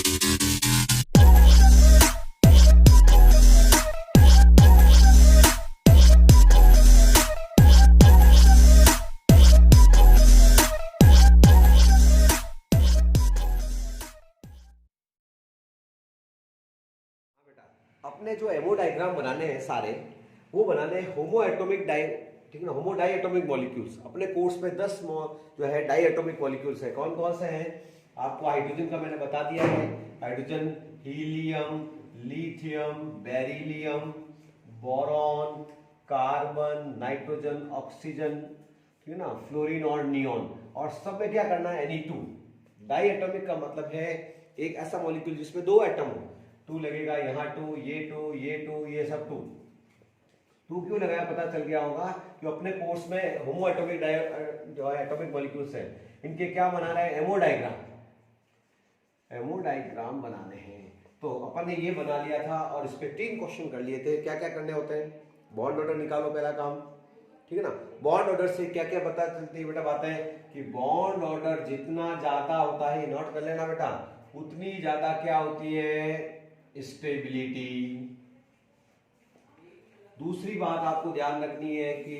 अपने जो ammo diagram बनाने हैं सारे, वो बनाने हैं होमो एटॉमिक डाई, ठीक है ना, होमो डाई एटॉमिक मॉलिक्यूल्स। अपने कोर्स में 10 जो है डाई एटॉमिक मॉलिक्यूल्स है। कौन कौन से हैं? आपको हाइड्रोजन का मैंने बता दिया है, hydrogen, helium, lithium, beryllium, boron, carbon, nitrogen, oxygen, ठीक है ना, फ्लोरीन और नियॉन। और सब में क्या करना है? Ni2। डाई एटॉमिक का मतलब है एक ऐसा मॉलिक्यूल जिसमें दो एटम हो। टू लगेगा, यहाँ टू, ये सब टू क्यों लगाया पता चल गया होगा कि अपने कोर्स में होमो एटॉमिक जो है एटॉमिक मॉलिक्यूल्स है, इनके क्या बना रहे हैं? एमो डायग्राम बनाने हैं। तो अपन ने ये बना लिया था और इस पे 3 क्वेश्चन कर लिए थे। क्या क्या करने होते हैं? बॉन्ड ऑर्डर निकालो, पहला काम, ठीक है ना। बॉन्ड ऑर्डर से क्या क्या पता चलती है बेटा? बातें कि बॉन्ड ऑर्डर जितना ज्यादा होता है, नोट कर लेना बेटा, उतनी ज्यादा क्या होती है? स्टेबिलिटी। दूसरी बात आपको ध्यान रखनी है कि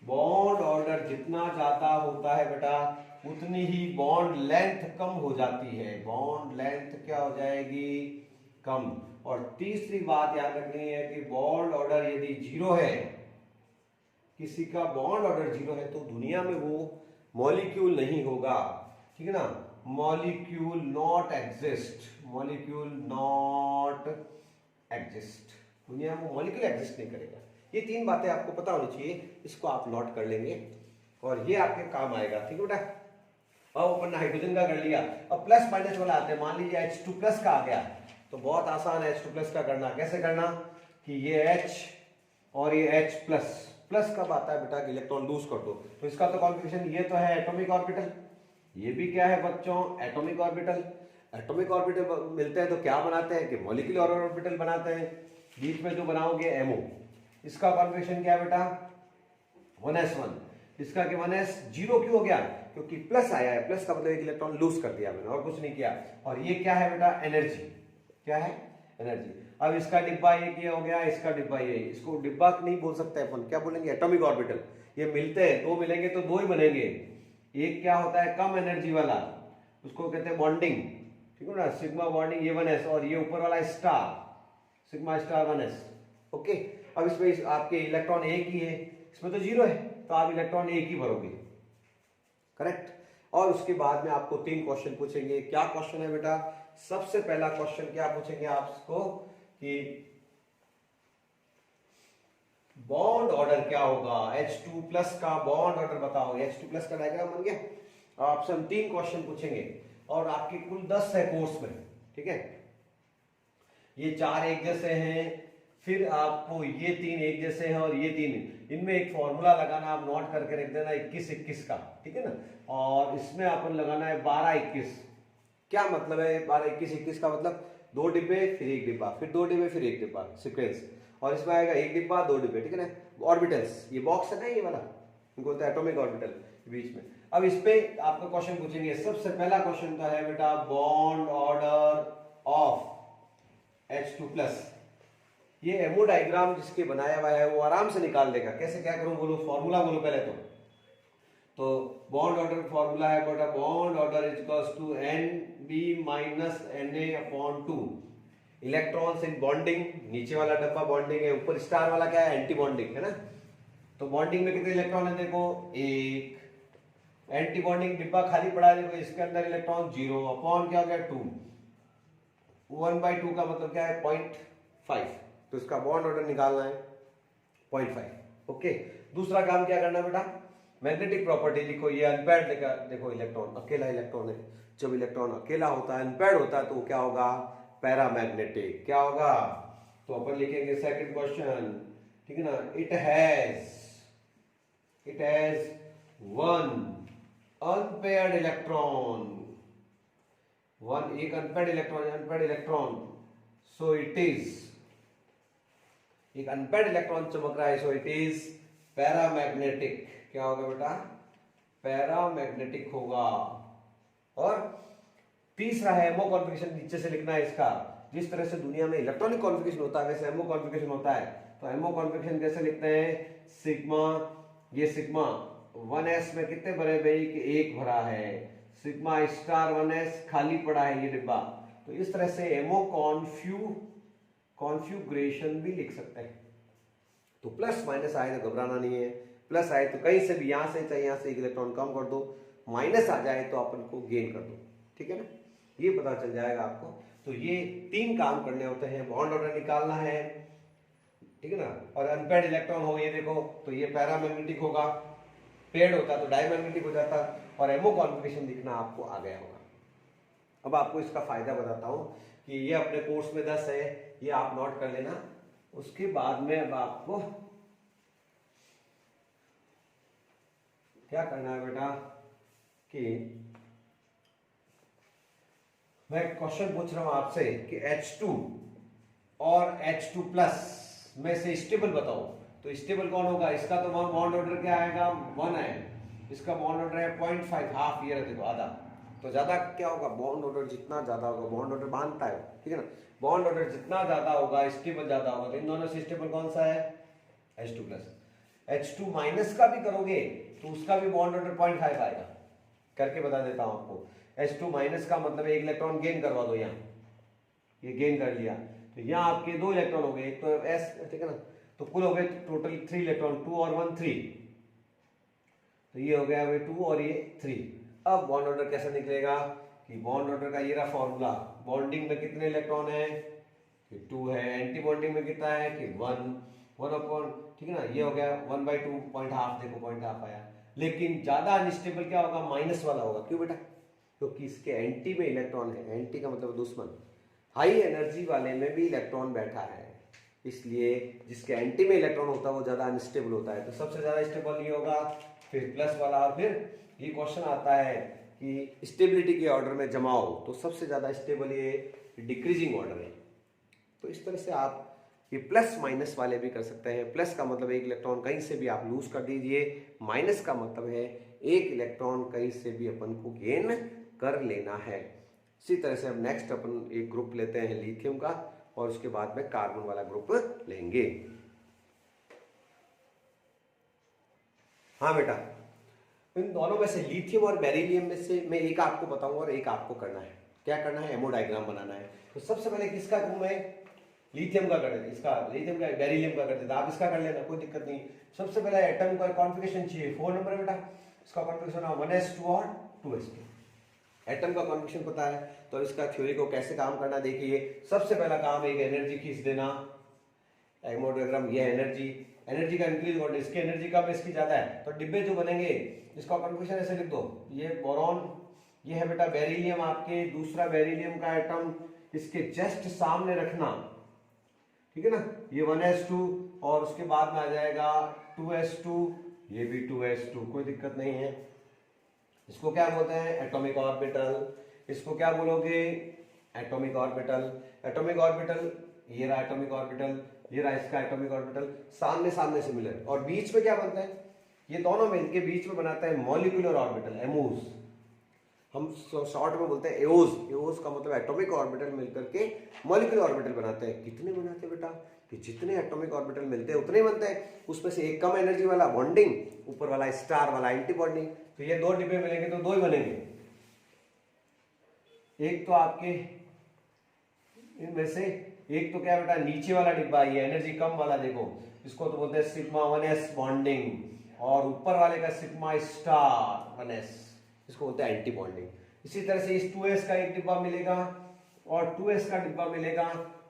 बॉन्ड ऑर्डर जितना ज्यादा होता है बेटा, उतनी ही बॉन्ड लेंथ कम हो जाती है। बॉन्ड लेंथ क्या हो जाएगी? कम। और तीसरी बात याद रखनी है कि बॉन्ड ऑर्डर यदि 0 है, किसी का बॉन्ड ऑर्डर 0 है, तो दुनिया में वो मॉलिक्यूल नहीं होगा, ठीक है ना। Molecule not exist, molecule not exist, दुनिया में मॉलिक्यूल एग्जिस्ट नहीं करेगा। ये 3 बातें आपको पता होनी चाहिए, इसको आप नोट कर लेंगे और ये आपके काम आएगा, ठीक है बेटा। अब अपन ने हाइड्रोजन का कर लिया, अब प्लस माइनस वाला आते हैं। मान लीजिए H2 प्लस का आ गया, तो बहुत आसान है H2 प्लस का करना। कैसे करना? कि ये H और ये H प्लस, प्लस कब आता है बेटा? कि इलेक्ट्रॉन लूज कर दो। तो इसका तो कॉन्फिगरेशन, ये तो है एटॉमिक ऑर्बिटल, ये भी क्या है बच्चों? Atomic orbital. एटॉमिक ऑर्बिटल मिलते हैं तो क्या बनाते हैं? कि मॉलिक्यूलर ऑर्बिटल बनाते हैं। बीच में जो बनाओगे एमओ, इसका कॉन्फिगरेशन क्या है बेटा? 1s1। इसका कि 1s 0 क्यों हो गया? क्योंकि प्लस आया है, प्लस का मतलब एक इलेक्ट्रॉन लूज कर दिया मैंने, और कुछ नहीं किया। और ये क्या है बेटा? एनर्जी। क्या है? एनर्जी। अब इसका डिब्बा ये हो गया, इसका डिब्बा ये, इसको डिब्बा नहीं बोल सकते अपन, क्या बोलेंगे? Atomic orbital. ये मिलते हैं, दो मिलेंगे तो दो ही बनेंगे। एक क्या होता है? कम एनर्जी वाला, उसको कहते हैं बॉन्डिंग, ठीक है ना, सिग्मा बॉन्डिंग, ये 1s, और ये ऊपर वाला star, sigma star 1s। Okay. अब इसमें आपके इलेक्ट्रॉन एक ही है, इसमें तो 0 है, तो आप इलेक्ट्रॉन एक ही भरोगे, करेक्ट। और उसके बाद में आपको 3 क्वेश्चन पूछेंगे। क्या क्वेश्चन है बेटा? सबसे पहला क्वेश्चन क्या पूछेंगे आपको कि बॉन्ड ऑर्डर क्या होगा? H2 प्लस का बॉन्ड ऑर्डर बताओ। H2 प्लस का डायग्राम बन गया। आपसे हम 3 क्वेश्चन पूछेंगे और आपके कुल 10 है कोर्स में, ठीक है। ये 4 एक जैसे हैं, फिर आपको ये 3 एक जैसे हैं, और ये 3, इनमें एक फॉर्मूला लगाना, आप नोट करके रख देना 21-21 का, ठीक है ना। और इसमें अपन लगाना है 12-21। क्या मतलब है 12-21-21 का? मतलब 2 डिब्बे फिर 1 डिब्बा, फिर 2 डिब्बे फिर 1 डिब्बा, सीक्वेंस। और इसमें आएगा 1 डिब्बा 2 डिब्बे, ठीक है ना। ऑर्बिटल्स, ये बॉक्स है ना, ये वाला, इनको बोलते हैं एटॉमिक ऑर्बिटल बीच में। अब इस पे आपको क्वेश्चन पूछेंगे। सबसे पहला क्वेश्चन तो है बेटा bond order of H2 plus. ये एमओ डायग्राम जिसके बनाया हुआ है वो आराम से निकाल देगा। कैसे क्या करूं? बोलो, फॉर्मूला बोलो पहले तो बॉन्ड ऑर्डर फॉर्मूला है बेटा, bond order is equals to NB minus Na/2। Electrons in bonding, नीचे वाला डब्बा बॉन्डिंग है, ऊपर स्टार वाला क्या है? एंटी बॉन्डिंग है ना। तो बॉन्डिंग में कितने इलेक्ट्रॉन है? देखो 1। एंटी बॉन्डिंग डिब्बा खाली पड़ा है, देखो इसके अंदर इलेक्ट्रॉन 0 अपॉन क्या हो गया? 2। 1/2 का मतलब क्या है? 0.5। तो इसका बॉन्ड ऑर्डर निकालना है 0.5। ओके। दूसरा काम क्या करना है बेटा? मैग्नेटिक प्रॉपर्टी लिखो। ये अनपेयर्ड देखो इलेक्ट्रॉन, अकेला इलेक्ट्रॉन है। जब इलेक्ट्रॉन अकेला होता है, अनपेयर्ड होता है, तो क्या होगा? पैरामैग्नेटिक। क्या होगा? तो अपन लिखेंगे सेकंड क्वेश्चन, ठीक है ना। इट हैज 1 अनपेयर्ड इलेक्ट्रॉन, एक unpaired electron, so it is, एक अनपेयर्ड इलेक्ट्रॉन चमक रहा है, सो इट इज पैरामैग्नेटिक। क्या होगा बेटा? पैरामैग्नेटिक होगा। और तीसरा है एमओ कॉन्फ़िगरेशन, नीचे से लिखना है इसका। जिस तरह से दुनिया में इलेक्ट्रॉनिक कॉन्फ़िगरेशन होता है वैसे एमओ कॉन्फ़िगरेशन होता है। तो एमओ कॉन्फ़िगरेशन कैसे लिखते हैं, सिग्मा, ये सिग्मा 1s में कितने भरे भाई कि 1 भरा है, सिग्मा स्टार 1s खाली पड़ा है ये डिब्बा। तो इस तरह से एमओ कॉन्फ़िगरेशन भी लिख सकते हैं। तो प्लस माइनस आए तो घबराना नहीं है, प्लस आए तो कहीं से भी यहां से चाहे यहां से एक इलेक्ट्रॉन कम कर दो, माइनस आ जाए तो अपन को गेन कर दो, ठीक है ना, ये पता चल जाएगा आपको। तो ये 3 काम करने होते हैं, बॉन्ड ऑर्डर निकालना है, ठीक है ना, और अनपेड इलेक्ट्रॉन हो ये देखो तो ये पैरामैग्नेटिक होगा, पेड होता तो डायमैग्नेटिक हो जाता, और एमओ कॉन्फ़िगरेशन दिखना आपको आ गया होगा। अब आपको इसका फायदा बताता हूं कि ये अपने कोर्स में 10 है, ये आप नोट कर लेना। उसके बाद में अब आपको क्या करना है बेटा कि मैं क्वेश्चन पूछ रहा हूं आपसे कि H2 और H2 प्लस में से स्टेबल बताओ। तो स्टेबल कौन होगा, इसका तो बॉन्ड ऑर्डर क्या आएगा 1 है, इसका बॉन्ड ऑर्डर है 0.5, हाफ, ये देखो आधा। तो ज्यादा क्या होगा, बॉन्ड ऑर्डर जितना ज्यादा होगा, बॉन्ड ऑर्डर बांधता है, ठीक है ना, बॉन्ड ऑर्डर जितना ज्यादा होगा स्टेबल ज्यादा होगा। तो इन दोनों से स्टेबल कौन सा है, H2 प्लस। H2 माइनस का भी करोगे तो उसका भी बॉन्ड ऑर्डर 0.5 आएगा, करके बता देता हूं आपको। H2 माइनस का मतलब 1 इलेक्ट्रॉन गेन करवा दो, यहाँ ये गेन कर लिया तो यहाँ आपके 2 इलेक्ट्रॉन हो गए, एक तो S, ठीक है ना, तो कुल हो गए टोटल 3 इलेक्ट्रॉन, 2 और 1 3, तो ये हो गया 2 और ये 3। अब बॉन्ड ऑर्डर कैसे निकलेगा कि बॉन्ड ऑर्डर का ये रहा फॉर्मूला, बॉन्डिंग में कितने इलेक्ट्रॉन है कि 2 है, एंटी बॉन्डिंग में कितना है कि 1 अपॉन, ठीक है ना, ये हो गया 1/2, 0.5, देखो 0.5 आया। लेकिन ज्यादा अनस्टेबल क्या होगा, माइनस वाला होगा। क्यों बेटा, क्योंकि इसके एंटी में इलेक्ट्रॉन है, एंटी का मतलब दुश्मन, हाई एनर्जी वाले में भी इलेक्ट्रॉन बैठा है, इसलिए जिसके एंटी में इलेक्ट्रॉन होता है वो ज्यादा अनस्टेबल होता है। तो सबसे ज्यादा स्टेबल ये होगा, फिर प्लस वाला, और फिर ये क्वेश्चन आता है कि स्टेबिलिटी के ऑर्डर में जमाओ, तो सबसे ज्यादा स्टेबल ये डिक्रीजिंग ऑर्डर है। तो इस तरह से आप ये प्लस माइनस वाले भी कर सकते हैं। प्लस का मतलब 1 इलेक्ट्रॉन कहीं से भी आप लूज कर दीजिए, माइनस का मतलब है 1 इलेक्ट्रॉन कहीं से भी अपन को गेन कर लेना है। इसी तरह से अब नेक्स्ट अपन एक ग्रुप लेते हैं लिथियम का, और उसके बाद में कार्बन वाला ग्रुप लेंगे। हाँ बेटा, इन दोनों में से लिथियम और बेरिलियम में से मैं एक आपको बताऊंगा और एक आपको करना है। क्या करना है, एमओ डायग्राम बनाना है। तो सबसे पहले किसका ग्रुप है, लिथियम का कर देते, इसका लिथियम का, बेरिलियम का कर देते, आप इसका कर लेना, कोई दिक्कत नहीं। सबसे पहले एटम का कॉन्फ़िगरेशन चाहिए, 4 नंबर है बेटा, इसका कॉन्फ़िगरेशन 1s2 और 2s2। एटम का कॉन्फ़िगरेशन पता है तो इसका थ्योरी को कैसे काम करना देखिए। सबसे पहला काम एक एनर्जी खींच देना, एमओ डायग्राम, ये एनर्जी का इंक्रीज और इसकी एनर्जी कम, इसकी ज्यादा है, तो डिब्बे जो बनेंगे इसका कॉन्फ़िगरेशन ऐसे लिख दो, ये बोरॉन, ये है बेटा बेरिलियम, आपके दूसरा बेरिलियम का एटम इसके जस्ट सामने रखना, ठीक है ना, ये 1s2 और उसके बाद में आ जाएगा 2s2, ये भी 2s2, कोई दिक्कत नहीं है। इसको क्या बोलते हैं, एटॉमिक ऑर्बिटल। इसको क्या बोलोगे, एटॉमिक ऑर्बिटल। एटॉमिक ऑर्बिटल, ये रहा एटॉमिक ऑर्बिटल, ये रहा इसका एटॉमिक ऑर्बिटल, सामने सामने से मिले, और बीच में क्या बनता है, ये दोनों मिलके बीच में बनाता है मॉलिक्यूलर ऑर्बिटल, एमोज। हम शॉर्ट में बोलते हैं एओज। एओज का मतलब एटॉमिक ऑर्बिटल मिलकर के मॉलिक्यूलर ऑर्बिटल बनाते हैं। कितने बनाते हैं बेटा, कि जितने एटॉमिक ऑर्बिटल मिलते हैं उतने ही बनते हैं। उसमें से एक कम एनर्जी वाला बॉन्डिंग, ऊपर वाला स्टार वाला एंटी बॉन्डिंग। तो ये 2 डिब्बे मिलेंगे तो 2 ही बनेंगे। एक तो आपके इनमें से एक तो क्या बेटा, नीचे वाला डिब्बा, ये एनर्जी कम वाला, देखो इसको तो बोलते हैं सिग्मा 1s बॉन्डिंग, और ऊपर वाले का सिग्मा स्टार 1s, इसको बोलते हैं एंटी बॉन्डिंग। इसी तरह से इस 2s का एक डिब्बा मिलेगा और 2s का डिब्बा मिलेगा,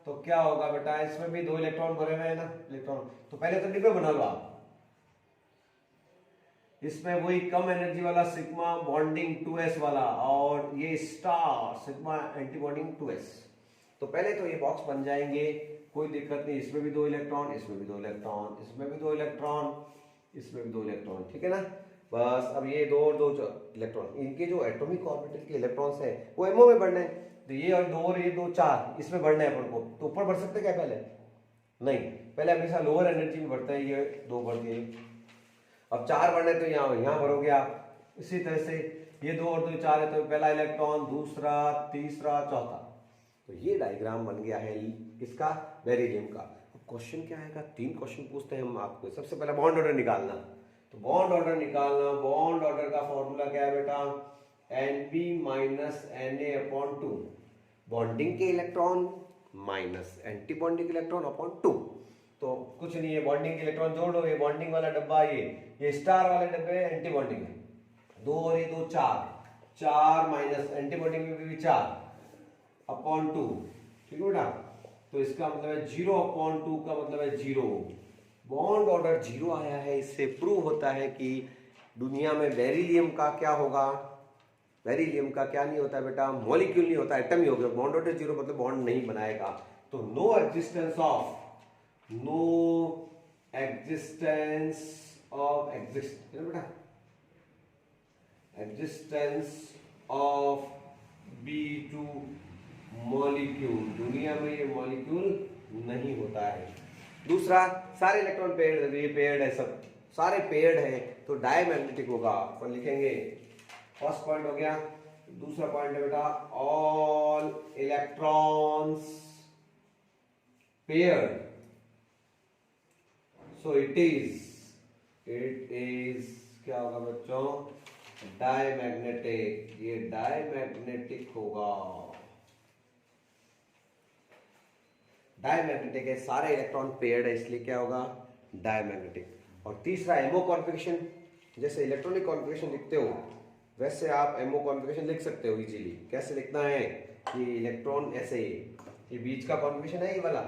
तो क्या होगा बेटा, इसमें भी 2 इलेक्ट्रॉन भरे हुए हैं ना, इलेक्ट्रॉन। तो पहले तो डिब्बे बना लो आप, इसमें वही कम एनर्जी वाला सिग्मा बॉन्डिंग 2s वाला, और ये star sigma anti bonding 2s। तो पहले तो ये बॉक्स बन जाएंगे, कोई दिक्कत नहीं। इसमें भी 2 इलेक्ट्रॉन, इसमें भी 2 इलेक्ट्रॉन, इसमें भी 2 इलेक्ट्रॉन, इसमें भी 2 इलेक्ट्रॉन, ठीक है ना। बस अब ये 2 और 2 इलेक्ट्रॉन, इनके जो एटॉमिक ऑर्बिटल के इलेक्ट्रॉन्स हैं वो एमओ में बढ़ने हैं। तो ये और 2 और ये 2 4 इसमें बढ़ना है अपन को। तो ऊपर बढ़ सकते क्या पहले, नहीं, पहले हमेशा लोअर एनर्जी में बढ़ता है, ये 2 बढ़ गए। अब 4 बढ़ने तो यहाँ भरोगे आप। इसी तरह से ये 2 और 2 4 है, तो पहला इलेक्ट्रॉन, दूसरा, तीसरा, चौथा। तो ये डायग्राम बन गया है किसका, बेरिलियम का। क्वेश्चन क्या आएगा, 3 क्वेश्चन पूछते हैं हम आपको। सबसे पहले बॉन्ड ऑर्डर निकालना। तो बॉन्ड ऑर्डर निकालना, बॉन्ड ऑर्डर का फॉर्मूला क्या है बेटा, Nb माइनस Na/2, बॉन्डिंग के electron minus anti bonding electron upon 2। तो कुछ नहीं है, बॉन्डिंग के इलेक्ट्रॉन जोड़ो, ये बॉन्डिंग वाला डब्बा, ये स्टार वाले डब्बे एंटी बॉन्डिंग है, 2 और ये 2 4, 4 माइनस एंटी बॉन्डिंग में भी 4 अपॉन 2, ठीक है बेटा। तो इसका मतलब है 0/2 का मतलब है 0। बॉन्ड ऑर्डर 0 आया है, इससे प्रूव होता है कि दुनिया में बेरिलियम का क्या होगा, बेरिलियम का क्या नहीं होता बेटा, मॉलिक्यूल नहीं होता, एटम ही हो गया। बॉन्ड ऑर्डर 0 मतलब बॉन्ड नहीं बनाएगा। तो no existence of B2 molecule, दुनिया में ये मॉलिक्यूल नहीं होता है। दूसरा, सारे इलेक्ट्रॉन पेयर्ड, ये पेयर्ड है, सब सारे पेयर्ड है, तो डायमैग्नेटिक होगा। अपन लिखेंगे, फर्स्ट पॉइंट हो गया। दूसरा पॉइंट है बेटा, all electrons paired, so it is क्या होगा बच्चों, डायमैग्नेटिक। ये डायमैग्नेटिक होगा, डायमैग्नेटिक है, सारे इलेक्ट्रॉन पेयर्ड है, इसलिए क्या होगा, डायमैग्नेटिक। और तीसरा, एमओ कॉन्फ़िगरेशन। जैसे इलेक्ट्रॉनिक कॉन्फ़िगरेशन लिखते हो वैसे आप एमओ कॉन्फ़िगरेशन लिख सकते हो इजीली। कैसे लिखना है, ये इलेक्ट्रॉन ऐसे, ये बीच का कॉन्फ़िगरेशन है, ये वाला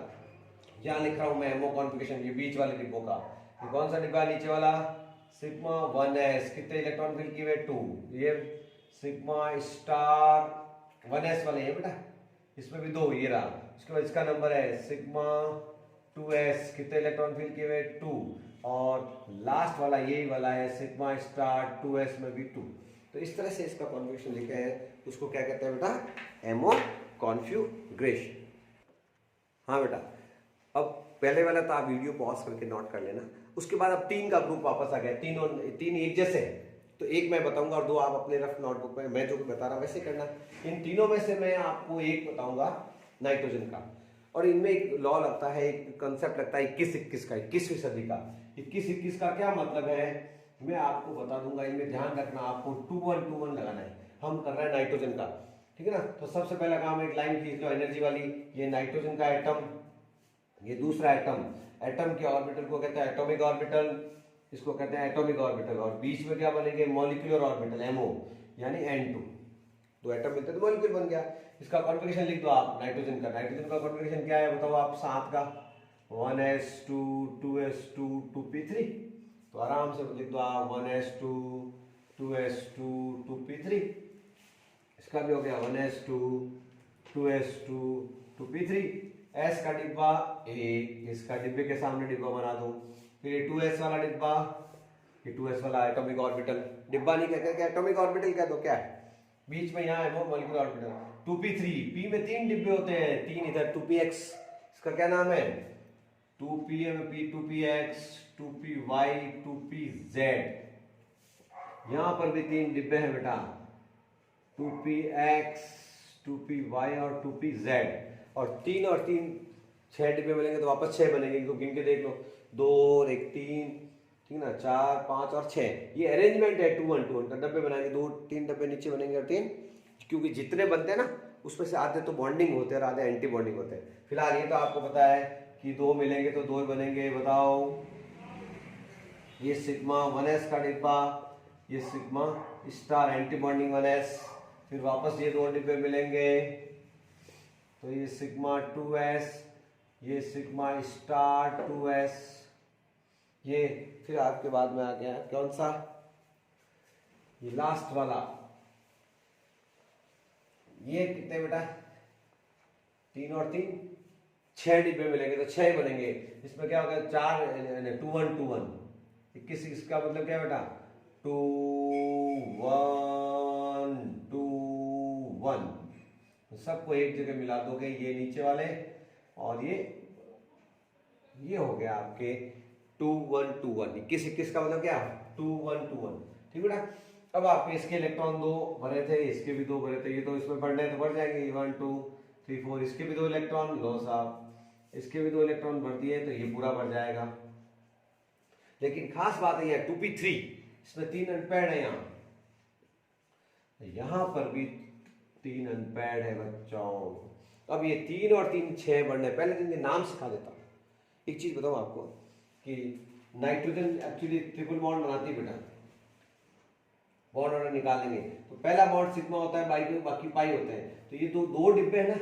यहाँ लिख रहा हूं मैं एमओ कॉन्फ़िगरेशन, ये बीच वाले डिब्बों का। ये कौन सा डिब्बा, नीचे वाला, सिग्मा 1s, कितने इलेक्ट्रॉन फिल किए हुए 2। ये सिग्मा स्टार 1s वाले है बेटा, इसमें भी 2, ये रहा। उसके बाद इसका नंबर है सिग्मा 2s, कितने इलेक्ट्रॉन फिल किए हुए 2। और लास्ट वाला यही वाला है सिग्मा स्टार 2s में भी 2। तो इस तरह से इसका कॉन्फ़िगरेशन लिखे हैं, उसको क्या कहते हैं बेटा, एमओ कॉन्फ़िगरेशन। हाँ बेटा, अब पहले वाला तो आप वीडियो पॉज करके नोट कर लेना। उसके बाद अब 3 का ग्रुप वापस आ गया, तीन एक जैसे है, तो एक मैं बताऊंगा और 2 आप अपने रफ नोटबुक में, मैं जो बता रहा वैसे करना। इन तीनों में से मैं आपको एक बताऊंगा नाइट्रोजन का, और इनमें एक लॉ लगता है, एक कंसेप्ट लगता है 21-21 का, 21वीं सदी का। 21-21 का क्या मतलब है, मैं आपको बता दूंगा। इनमें ध्यान रखना, आपको 2-1-2-1 लगाना है। हम कर रहे हैं नाइट्रोजन का, ठीक है ना। तो सबसे पहला काम, एक लाइन खींच लो एनर्जी वाली, ये नाइट्रोजन का एटम, ये दूसरा एटम, एटम के ऑर्बिटल को कहते हैं एटॉमिक ऑर्बिटल, इसको कहते हैं एटॉमिक ऑर्बिटल। और बीच में क्या बनेंगे, मॉलिक्यूलर ऑर्बिटल, एमओ यानी N2। 2 एटम मिलते तो मॉलिक्यूल बन गया। इसका कॉन्फ़िगरेशन लिख दो आप नाइट्रोजन का। नाइट्रोजन का कॉन्फ़िगरेशन क्या है बताओ आप, 7 का, 1s2 2s2 2p3। तो आराम से लिख दो आप 1s2 2s2 2p3। इसका भी हो गया 1s2 2s2 2p3। S का डिब्बा एक, इसका डिब्बे के सामने डिब्बा बना दो। फिर ये 2s वाला डिब्बा, ये 2s वाला एटॉमिक ऑर्बिटल, डिब्बा नहीं कहते, क्या एटॉमिक ऑर्बिटल कह दो, क्या है बीच में, यहाँ है वो मॉलिक्यूलर ऑर्बिटल। 2p3, p में 3 डिब्बे होते हैं, 3 इधर, 2px, इसका क्या नाम है, 2pm, p 2px 2py 2pz। यहां पर भी 3 डिब्बे हैं बेटा, 2px 2py और 2pz। और 3 और 3 6 डिब्बे मिलेंगे तो वापस 6 बनेंगे, तो गिन के देख लो, 2 और 1 3, ठीक ना, 4 5 और 6। ये अरेंजमेंट है 2-1-2-1 का। डब्बे बनाएंगे, 2-3 डब्बे नीचे बनेंगे और 3, क्योंकि जितने बनते हैं ना उसमें से आधे तो बॉन्डिंग होते हैं और आधे एंटी बॉन्डिंग होते हैं। फिलहाल ये तो आपको पता है कि 2 मिलेंगे तो 2 बनेंगे। बताओ, ये सिग्मा 1s का डिब्बा, ये sigma star anti bonding 1s, फिर वापस ये 2 डिब्बे मिलेंगे, तो ये सिग्मा 2s, ये सिग्मा स्टार 2s, ये फिर आपके बाद में आ गया कौन सा, ये लास्ट वाला, ये कितने बेटा, 3 और 3 6 डिब्बे मिलेंगे तो 6 बनेंगे। इसमें क्या होगा, 4 2-1-2-1, 21 का मतलब क्या बेटा, 2-1-2-1। सबको एक जगह मिला दोगे, ये नीचे वाले और ये हो गया आपके 2-1-2-1। 21-21 का मतलब क्या, 2-1-2-1, ठीक बेटा। अब आपके इसके इलेक्ट्रॉन 2 भरे थे, इसके भी 2 भरे थे, ये तो इसमें बढ़ने तो बढ़ जाएंगे 1 2 3 4, इसके भी 2 इलेक्ट्रॉन, लो साहब इसके भी 2 इलेक्ट्रॉन भर दिए तो ये पूरा भर जाएगा। लेकिन खास बात है यहाँ 2p3, इसमें 3 अनपेयर्ड है, यहां पर भी 3 अनपेयर्ड है बच्चों। अब ये 3 और 3 6 बढ़ने, पहले दिन के नाम सिखा देता हूं। एक चीज बताऊं आपको कि नाइट्रोजन एक्चुअली ट्रिपल बॉन्ड बनाती है बेटा, बॉन्ड ऑर्डर निकालेंगे तो पहला बॉन्ड सिग्मा होता है, बाकी पाई होते हैं। तो ये दो डिब्बे हैं ना,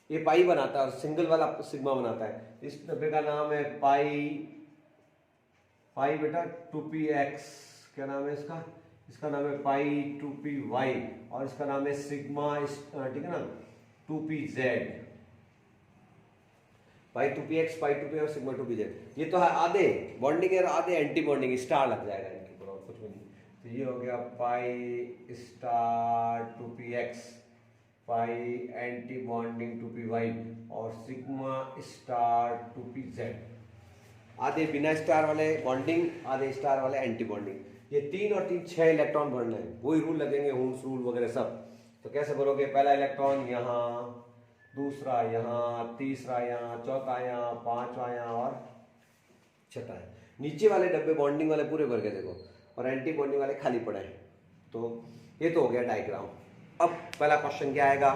ये पाई बनाता है और सिंगल वाला सिग्मा बनाता है। इस डिब्बे का नाम है पाई बेटा 2px, क्या नाम है इसका, इसका नाम है पाई 2py और इसका नाम है सिग्मा, ठीक है ना 2pz, पाई 2px पाई 2p और सिग्मा 2pz। ये तो है आधे बॉन्डिंग है, आधे एंटी बॉन्डिंग, स्टार लग जाएगा इनके ऊपर और कुछ भी नहीं। तो ये हो गया पाई स्टार 2px, पाई एंटी बॉन्डिंग 2py और सिग्मा स्टार 2pz। आधे बिना स्टार वाले बॉन्डिंग, आधे स्टार वाले एंटी बॉन्डिंग। ये 3 और 3 6 इलेक्ट्रॉन भरना है, वही रूल लगेंगे, हुम्स रूल वगैरह सब। तो कैसे भरोगे, पहला इलेक्ट्रॉन यहाँ, दूसरा यहाँ, तीसरा यहाँ, चौथा यहाँ, पांचवा यहाँ और छठा है। नीचे वाले डब्बे बॉन्डिंग वाले पूरे भर गए देखो, और एंटी बॉन्डिंग वाले खाली पड़े हैं। तो ये तो हो गया डायग्राम। अब पहला क्वेश्चन क्या आएगा,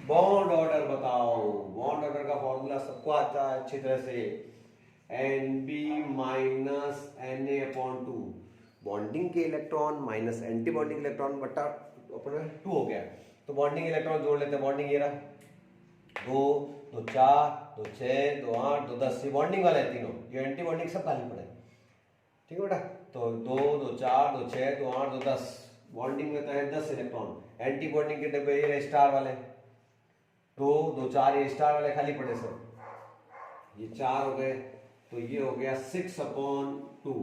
बॉन्ड ऑर्डर बताओ। बॉन्ड ऑर्डर का फॉर्मूला सबको आता है अच्छी तरह से, Nb माइनस Na/2, बॉन्डिंग के electron minus anti bonding electron बटा अपना 2 हो गया। तो बॉन्डिंग इलेक्ट्रॉन जोड़ लेते हैं, बॉन्डिंग ये रहा 2 2 4 2 6 2 8 2 10, ये बॉन्डिंग वाले हैं तीनों, ये एंटी बॉन्डिंग सब खाली पड़े, ठीक है बेटा। तो 2 2 4 2 6 2 8 2 10, बॉन्डिंग में तो है 10 इलेक्ट्रॉन, एंटी बॉन्डिंग के डब्बे ये स्टार वाले 2 2 4, ये स्टार वाले खाली पड़े सब, ये 4 हो गए। तो ये हो गया 6/2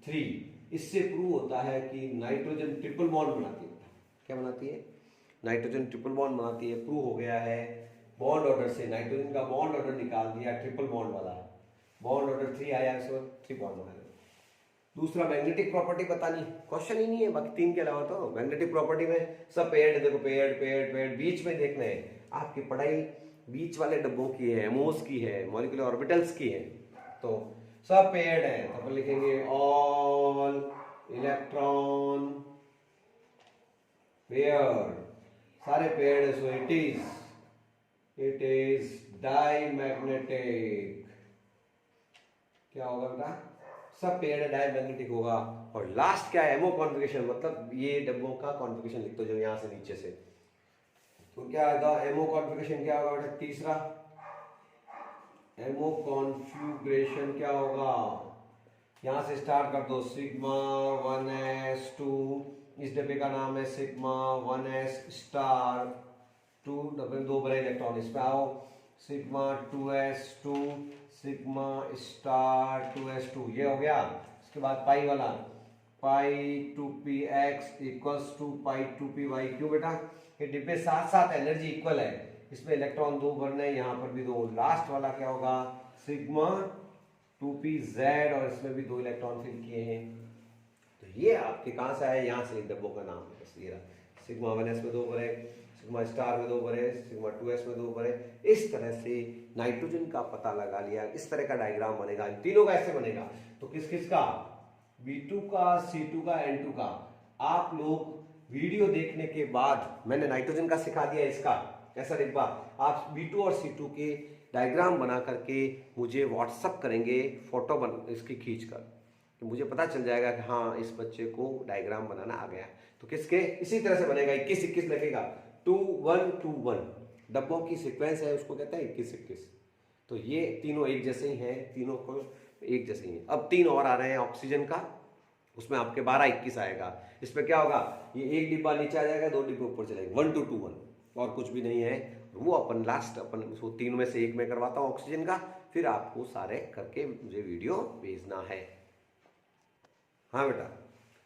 3। इससे प्रूव होता है कि नाइट्रोजन ट्रिपल बॉन्ड बनाती है। क्या बनाती है, नाइट्रोजन ट्रिपल बॉन्ड बनाती है। प्रूव हो गया है बॉन्ड ऑर्डर से, नाइट्रोजन का बॉन्ड ऑर्डर निकाल दिया, ट्रिपल बॉन्ड वाला है, बॉन्ड ऑर्डर 3 आया, इसको 3 बॉन्ड बना दिया। दूसरा मैग्नेटिक प्रॉपर्टी बतानी, क्वेश्चन ही नहीं है बाकी 3 के अलावा। तो मैग्नेटिक प्रॉपर्टी में सब पेयर्ड, देखो पेयर्ड पेयर्ड पेयर्ड, बीच में देखना है आपकी पढ़ाई बीच वाले डब्बों की है, एमओस की है, मॉलिक्यूलर ऑर्बिटल्स की है, तो सब पेयर्ड है। तो अपन लिखेंगे ऑल इलेक्ट्रॉन पेयर्ड, सारे पेयर्ड है, सो इट इज डाईमैग्नेटिक। क्या होगा बेटा, सब पेयर्ड है, डाईमैग्नेटिक होगा। और लास्ट क्या है, एमओ कॉन्फिगरेशन, मतलब ये डब्बों का कॉन्फिगरेशन लिख दो जो यहां से नीचे से। तो क्या आएगा, एमओ कॉन्फिगरेशन क्या होगा बेटा, तीसरा एमओ कॉन्फ़िगरेशन क्या होगा, यहां से स्टार्ट कर दो, सिग्मा 1s2, इस डब्बे का नाम है सिग्मा 1s स्टार 2, डब्बे में 2 भरे इलेक्ट्रॉन, इस पे आओ sigma 2s2 sigma star 2s2, ये हो गया। इसके बाद पाई वाला, पाई 2px equals to pi 2py। क्यों बेटा, ये डिब्बे साथ साथ एनर्जी इक्वल है, इसमें इलेक्ट्रॉन 2 भरने, यहाँ पर भी 2। लास्ट वाला क्या होगा, सिग्मा 2pz, और इसमें भी 2 इलेक्ट्रॉन फिल किए हैं। तो ये आपके कहां से आए, यहाँ से डब्बों का नाम है, बस ये रहा। सिग्मा 1s में 2 भरे, सिग्मा स्टार में 2 भरे, सिग्मा 2s में 2 भरे। इस तरह से नाइट्रोजन का पता लगा लिया। इस तरह का डायग्राम बनेगा, तीनों का ऐसे बनेगा। तो किस किस का, B2 का, C2 का, N2 का। आप लोग वीडियो देखने के बाद, मैंने नाइट्रोजन का सिखा दिया, इसका ऐसा डिब्बा, आप B2 और C2 के डायग्राम बना करके मुझे व्हाट्सअप करेंगे, फोटो इसकी खींच कर, कि मुझे पता चल जाएगा कि हाँ इस बच्चे को डायग्राम बनाना आ गया। तो किसके, इसी तरह से बनेगा, 21-21 लगेगा, 2-1-2-1 डब्बों की सीक्वेंस है, उसको कहते हैं 21-21। तो ये तीनों एक जैसे ही हैं, तीनों को एक जैसे ही है। अब 3 और आ रहे हैं ऑक्सीजन का, उसमें आपके 12-21 आएगा। इसमें क्या होगा, ये एक डिब्बा नीचे आ जाएगा, 2 डिब्बे ऊपर चलेंगे, 1-2-2-1, और कुछ भी नहीं है। वो अपन लास्ट अपन उसको 3 में से 1 में करवाता हूँ ऑक्सीजन का, फिर आपको सारे करके मुझे वीडियो भेजना है। हाँ बेटा,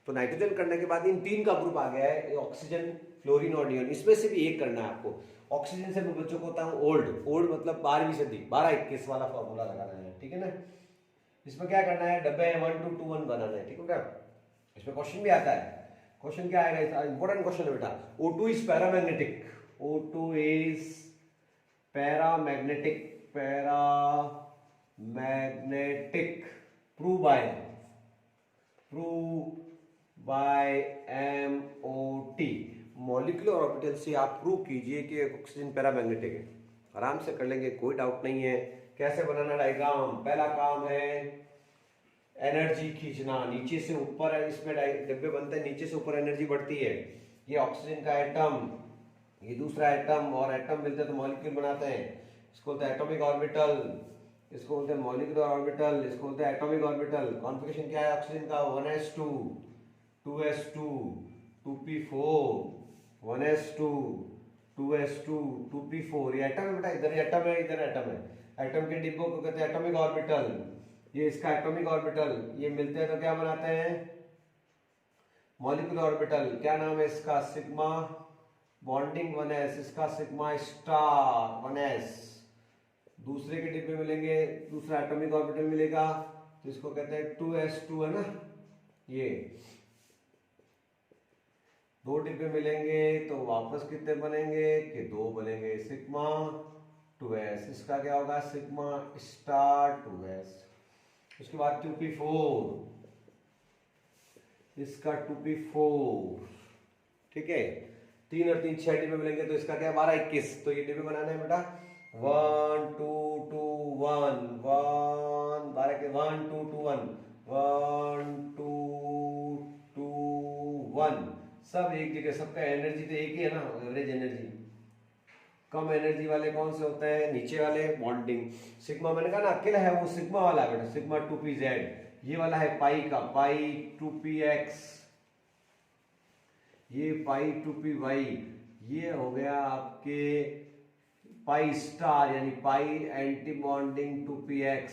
तो नाइट्रोजन करने के बाद इन 3 का ग्रुप आ गया है, ऑक्सीजन, फ्लोरीन और नियोन। इसमें से भी एक करना है आपको। ऑक्सीजन से मैं बच्चों को होता हूँ ओल्ड मतलब 12वीं सदी, 12-21 वाला फॉर्मूला लगाना है, ठीक है ना। इसमें क्या करना है, डब्बे 1-2-2-1 बनाना है, ठीक है बेटा। इसमें क्वेश्चन भी आता है, क्वेश्चन क्या आएगा, इंपॉर्टेंट क्वेश्चन है बेटा। O2 is paramagnetic, O2 is paramagnetic, paramagnetic, prove by MOT, molecular orbital से आप प्रूव कीजिए कि ऑक्सीजन पैरामैग्नेटिक है। आराम से कर लेंगे, कोई डाउट नहीं है। कैसे बनाना डायग्राम, पहला काम है एनर्जी खींचना, नीचे से ऊपर है, इसमें डिब्बे बनते हैं, नीचे से ऊपर एनर्जी बढ़ती है। ये ऑक्सीजन का एटम, ये दूसरा एटम, और एटम मिलते हैं तो मॉलिक्यूल बनाते हैं, इसको बोलते हैं एटॉमिक ऑर्बिटल, इसको बोलते हैं मॉलिक्यूलर ऑर्बिटल, इसको बोलते हैं एटॉमिक ऑर्बिटल। कॉन्फ़िगरेशन क्या है ऑक्सीजन का, 1s2 2s2 2p4, 1s2 2s2 2p4, ये एटम है बेटा, इधर एटम है, इधर एटम है। एटम के डिब्बों को कहते हैं एटॉमिक ऑर्बिटल, ये इसका एटॉमिक ऑर्बिटल, ये मिलते हैं तो क्या बनाते हैं, मॉलिक्यूलर ऑर्बिटल। क्या नाम है इसका, सिग्मा बॉन्डिंग 1s, इसका सिग्मा स्टार 1s। दूसरे के डिब्बे मिलेंगे, दूसरा एटॉमिक ऑर्बिटल मिलेगा तो इसको कहते हैं 2s2, है ना। ये दो डिब्बे मिलेंगे तो वापस कितने बनेंगे कि 2 बनेंगे, सिग्मा 2s, इसका क्या होगा, सिग्मा स्टार 2s। उसके बाद 2p4, इसका 2p4, ठीक है। 3 और 3 6 डिब्बे मिलेंगे तो इसका क्या है, 12 21। तो ये डिब्बे बनाने हैं बेटा, 1 2 2 1 1, 12 के 1 2 2 1 1 2 2 1, सब एक जगह, सबका एनर्जी तो एक ही है ना, एवरेज एनर्जी। कम एनर्जी वाले कौन से होते हैं, नीचे वाले, बॉन्डिंग। सिग्मा मैंने कहा ना अकेला है वो सिग्मा वाला है बेटा, सिग्मा 2pz। ये वाला है पाई का, पाई 2px, ये पाई 2py, ये हो गया आपके पाई स्टार यानी पाई एंटी बॉन्डिंग 2px,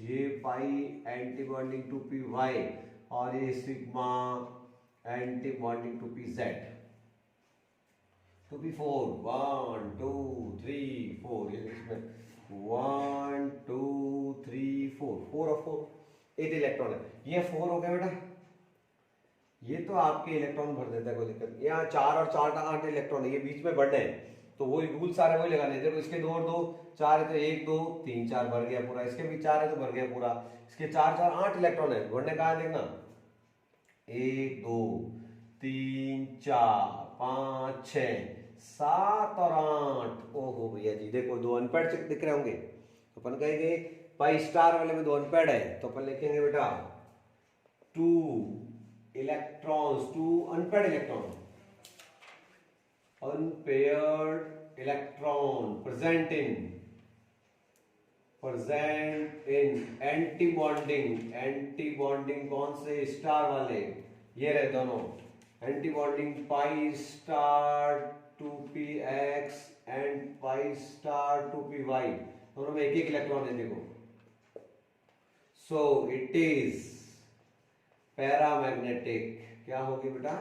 ये पाई एंटी बॉन्डिंग 2py, और ये sigma anti bonding 2pz। 2p4 1 2 3 4, ये इसमें 1 2 3 4, 4 और 4 8 इलेक्ट्रॉन है। ये 4 हो गया बेटा, ये तो आपके इलेक्ट्रॉन भर देता है, कोई दिक्कत नहीं। यहाँ 4 और 4 का 8 इलेक्ट्रॉन है, ये बीच में बढ़ने हैं तो वही रूल सारे वही लगाने। देखो इसके 2 और 2 4 है तो 1 2 3 4 भर गया पूरा, इसके भी 4 है तो भर गया पूरा, इसके 4 4 8 इलेक्ट्रॉन है, बढ़ने कहा है देखना, 1 2 3 4 5 6 7 और 8। ओहो भैया जी, देखो 2 अनपैड दिख रहे होंगे तो अपन कहेंगे पाई स्टार वाले में 2 अनपैड है तो अपन लिखेंगे बेटा 2 electrons, 2 unpaired electron, unpaired electron present in anti bonding, anti bonding कौन से, स्टार वाले, ये रहे दोनों, anti bonding pi star 2px and pi star 2py, दोनों में एक एक इलेक्ट्रॉन है देखो। सो इट इज पैरामैग्नेटिक, क्या होगी बेटा,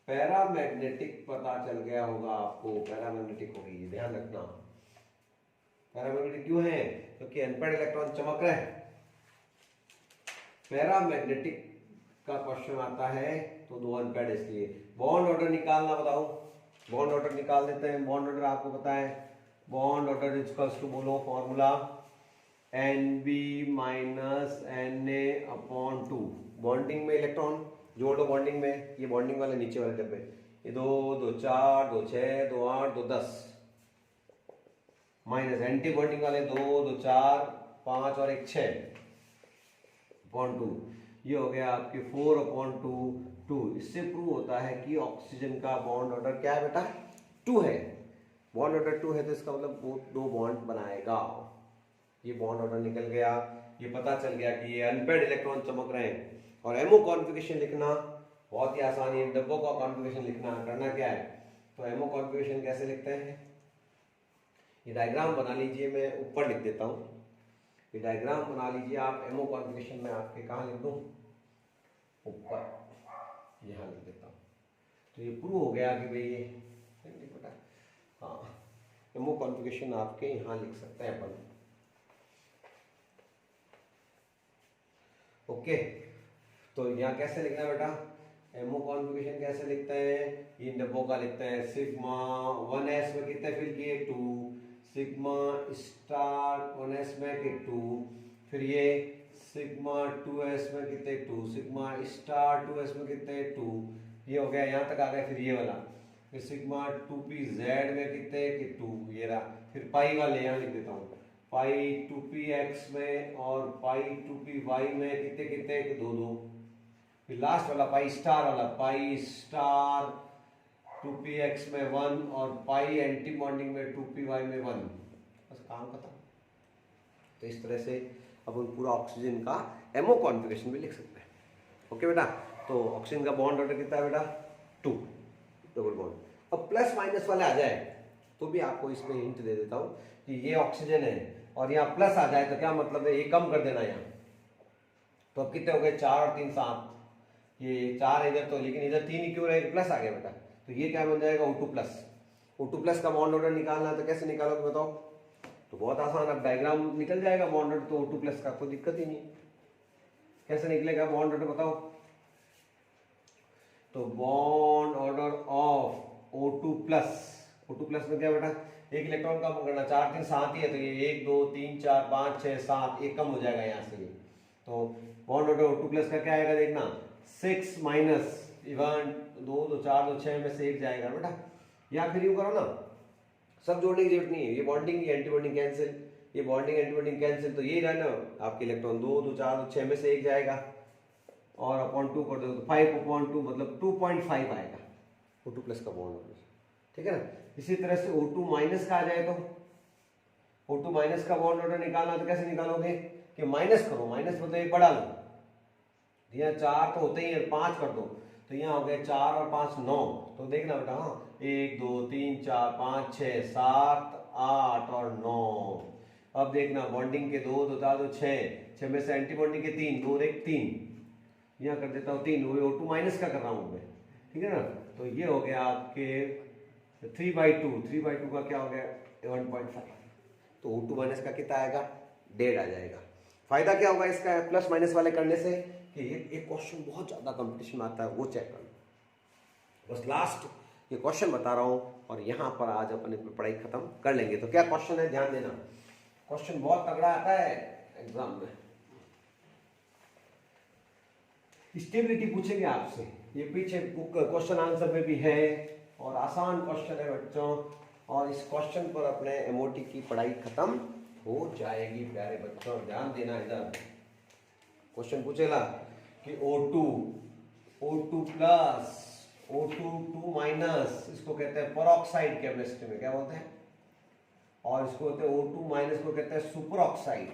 पैरामैग्नेटिक, पता चल गया होगा आपको, पैरामैग्नेटिक होगी, ध्यान रखना। पैरामैग्नेटिक क्यों है, क्योंकि अनपेयर्ड इलेक्ट्रॉन चमक रहे हैं। पैरामैग्नेटिक का क्वेश्चन आता है तो 2 अनपेयर्ड, इसलिए बॉन्ड ऑर्डर निकालना, बताओ बॉन्ड ऑर्डर निकाल देते हैं। बॉन्ड ऑर्डर आपको पता है, बॉन्ड ऑर्डर इक्वल्स टू, बोलो formula, NB minus Na/2। Bonding में इलेक्ट्रॉन जोड़ दो, बॉन्डिंग में, ये बॉन्डिंग वाले नीचे वाले डब्बे, ये 2 2 4 2 6 2 8 2 10, माइनस एंटी बॉन्डिंग वाले 2 2 4 5 और 1 6 अपॉन 2, ये हो गया आपके 4/2। इससे प्रूव होता है कि ऑक्सीजन का बॉन्ड ऑर्डर क्या है बेटा, 2 है। बॉन्ड ऑर्डर 2 है तो इसका मतलब वो 2 बॉन्ड बनाएगा। ये बॉन्ड ऑर्डर निकल गया, ये पता चल गया कि ये अनपेयर्ड इलेक्ट्रॉन चमक रहे हैं। और एमओ कॉन्फ़िगरेशन लिखना बहुत ही आसान है, डब्बों का कॉन्फ़िगरेशन लिखना, करना क्या है, तो एमओ कॉन्फ़िगरेशन कैसे लिखते हैं, ये डायग्राम बना लीजिए, मैं ऊपर लिख देता हूँ, ये डायग्राम बना लीजिए आप। एमओ कॉन्फ़िगरेशन में आपके कहाँ लिख दूँ, ऊपर, यहाँ लिख देता हूँ। तो ये प्रूव हो गया कि भाई ये बेटा, हाँ एमओ कॉन्फ़िगरेशन आपके यहाँ लिख सकते हैं अपन। ओके, तो यहाँ कैसे लिखना बेटा, एमओ कॉन्फ़िगरेशन कैसे लिखते हैं, इन डब्बों का लिखते हैं सिग्मा 1s में कितने फिल किए 2, सिग्मा स्टार 1s में कि 2, फिर ये सिग्मा 2s में कितने 2, सिग्मा स्टार 2s में कितने 2, ये हो गया यहाँ तक आ गया। फिर ये वाला फिर सिग्मा 2pz में कितने कि 2, ये रहा। फिर पाई वाले यहाँ लिख देता हूँ, पाई 2px में और पाई 2py में कितने कितने 2 2। फिर लास्ट वाला पाई स्टार 2px में 1 और पाई एंटी बॉन्डिंग में 2py में 1। बस काम खत्म। तो इस तरह से अपन पूरा ऑक्सीजन का एमओ कॉन्फ़िगरेशन भी लिख सकते हैं। ओके बेटा, तो ऑक्सीजन का बॉन्ड ऑर्डर कितना है बेटा 2 डबल बॉन्ड। अब प्लस माइनस वाले आ जाए तो भी आपको इसमें हिंट दे देता हूँ कि ये ऑक्सीजन है और यहाँ प्लस आ जाए तो क्या मतलब है, ये कम कर देना यहाँ। तो अब कितने हो गए 4 और 3 7, ये 4 इधर तो, लेकिन इधर 3 ही क्यों रहे, प्लस आ गया बेटा। तो ये क्या बन जाएगा O2 प्लस। O2 प्लस का बॉन्ड ऑर्डर निकालना है तो कैसे निकालोगे बताओ। तो बहुत आसान, अब डायग्राम निकल जाएगा बॉन्ड ऑर्डर, तो O2 प्लस का कोई दिक्कत ही नहीं। कैसे निकलेगा बॉन्ड ऑर्डर बताओ। तो bond order of O2 plus में क्या बेटा, एक इलेक्ट्रॉन कम करना, 4 3 7 ही है तो ये 1 2 3 4 5 6 7, एक कम हो जाएगा यहाँ से। तो बॉन्ड ऑर्डर O2 प्लस का क्या आएगा देखना, 6 माइनस 1 2 2 4 2 6 में से एक जाएगा बेटा। या फिर यूं करो ना, सब जोड़ने की जरूरत नहीं है, ये बॉन्डिंग एंटी बॉन्डिंग कैंसिल, ये बॉन्डिंग एंटी बॉन्डिंग कैंसिल, तो यही रहा ना आपके इलेक्ट्रॉन 2 2 4 2 6 में से एक जाएगा और अपॉन 2 कर दो तो 5 अपॉन 2 मतलब 2.5 आएगा O2 प्लस का बॉन्ड ऑर्डर। ठीक है ना। इसी तरह से O2 माइनस का आ जाए तो O2 माइनस का बॉन्ड ऑर्डर निकालना तो कैसे निकालोगे कि माइनस करो, माइनस मतलब एक बढ़ा लो, यहाँ 4 तो होते ही है, 5 कर दो तो यहाँ हो गए 4 और 5 9। तो देखना बेटा, हाँ 1 2 3 4 5 6 7 8 और 9। अब देखना बॉन्डिंग के 2 2 4 2 6 में से एंटी बॉन्डिंग के 3 2 और 1 3, यहाँ कर देता हूँ 3, वो O2 माइनस का कर रहा हूँ मैं। ठीक है ना। तो ये हो गया आपके 3/2 का क्या हो गया 1.5। तो O2 माइनस का कितना आएगा 1.5 आ जाएगा। फायदा क्या होगा इसका प्लस माइनस वाले करने से कि ये एक क्वेश्चन बहुत ज्यादा कंपटीशन में आता है, वो चेक करना। बस लास्ट ये क्वेश्चन बता रहा हूँ और यहाँ पर आज अपन पढ़ाई खत्म कर लेंगे। तो क्या क्वेश्चन है ध्यान देना, क्वेश्चन बहुत तगड़ा आता है एग्जाम में। स्टेबिलिटी पूछेंगे आपसे, ये पीछे क्वेश्चन आंसर में भी है और आसान क्वेश्चन है बच्चों। और इस क्वेश्चन पर अपने एमओटी की पढ़ाई खत्म हो जाएगी प्यारे बच्चों, ध्यान देना। इधर क्वेश्चन पूछेगा कि O2 प्लस O2 माइनस, इसको कहते हैं पेरोक्साइड केमिस्ट्री में, क्या बोलते हैं, और इसको कहते हैं O2 माइनस को कहते हैं सुपर ऑक्साइड।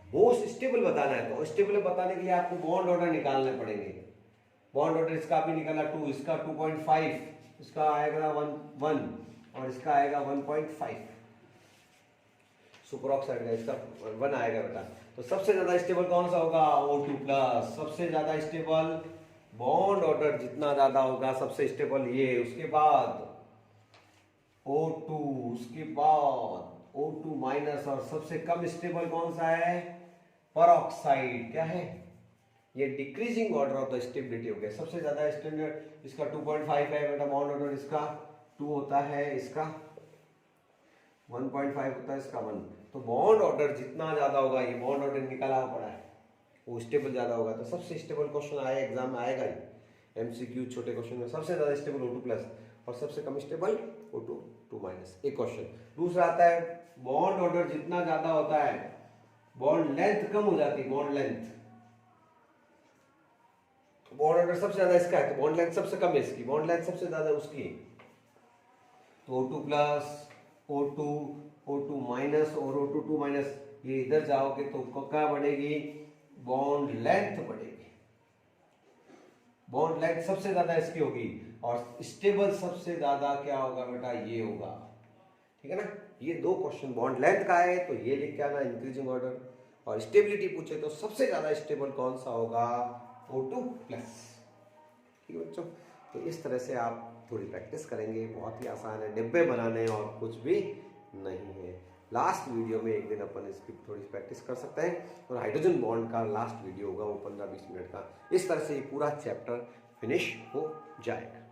मोस्ट स्टेबल बताना है तो स्टेबल बताने के लिए आपको बॉन्ड ऑर्डर निकालने पड़ेंगे। बॉन्ड ऑर्डर इसका भी निकाला 2, इसका 2.5, इसका आएगा 1 और इसका आएगा 1.5। सुपर ऑक्साइड का इसका 1 आएगा बेटा। तो सबसे ज्यादा स्टेबल कौन सा होगा O2 प्लस, सबसे ज्यादा स्टेबल बॉन्ड ऑर्डर जितना ज्यादा होगा सबसे स्टेबल ये, उसके बाद O2, उसके बाद O2 माइनस, और सबसे कम स्टेबल कौन सा है पेरोक्साइड। क्या है ये decreasing order of the stability हो गया। सबसे ज्यादा स्टैंडर्ड इसका 2.5 है बेटा बॉन्ड ऑर्डर, इसका 2 होता है, इसका 1.5 होता है, इसका 1। तो बॉन्ड ऑर्डर जितना ज्यादा होगा, ये बॉन्ड ऑर्डर निकाला पड़ा है, वो स्टेबल ज्यादा होगा। तो सबसे स्टेबल क्वेश्चन आया एग्जाम में आएगा ही एमसीक्यू छोटे क्वेश्चन में, सबसे ज्यादा स्टेबल O2 प्लस और सबसे कम स्टेबल O2 माइनस, एक क्वेश्चन। दूसरा आता है बॉन्ड ऑर्डर जितना ज्यादा होता है बॉन्ड लेंथ कम हो जाती है, बॉन्ड लेंथ। बॉन्ड ऑर्डर सबसे ज्यादा इसका है तो बॉन्ड लेंथ सबसे कम है इसकी, बॉन्ड लेंथ सबसे ज्यादा उसकी। तो O2 प्लस O2 माइनस और O2 माइनस, ये इधर जाओगे तो क्या बढ़ेगी, बॉन्ड लेंथ बढ़ेगी। बॉन्ड लेंथ सबसे ज्यादा इसकी होगी और स्टेबल सबसे ज्यादा क्या होगा बेटा, ये होगा। ठीक है ना। ये दो क्वेश्चन बॉन्ड लेंथ का है तो ये लिख के आना इंक्रीजिंग ऑर्डर, और स्टेबिलिटी पूछे तो सबसे ज्यादा स्टेबल कौन सा होगा O2 प्लस। ठीक है बच्चों, तो इस तरह से आप थोड़ी प्रैक्टिस करेंगे, बहुत ही आसान है, डिब्बे बनाने और कुछ भी नहीं है। लास्ट वीडियो में एक दिन अपन इसकी थोड़ी प्रैक्टिस कर सकते हैं और हाइड्रोजन बॉन्ड का लास्ट वीडियो होगा वो 15-20 मिनट का। इस तरह से ये पूरा चैप्टर फिनिश हो जाएगा।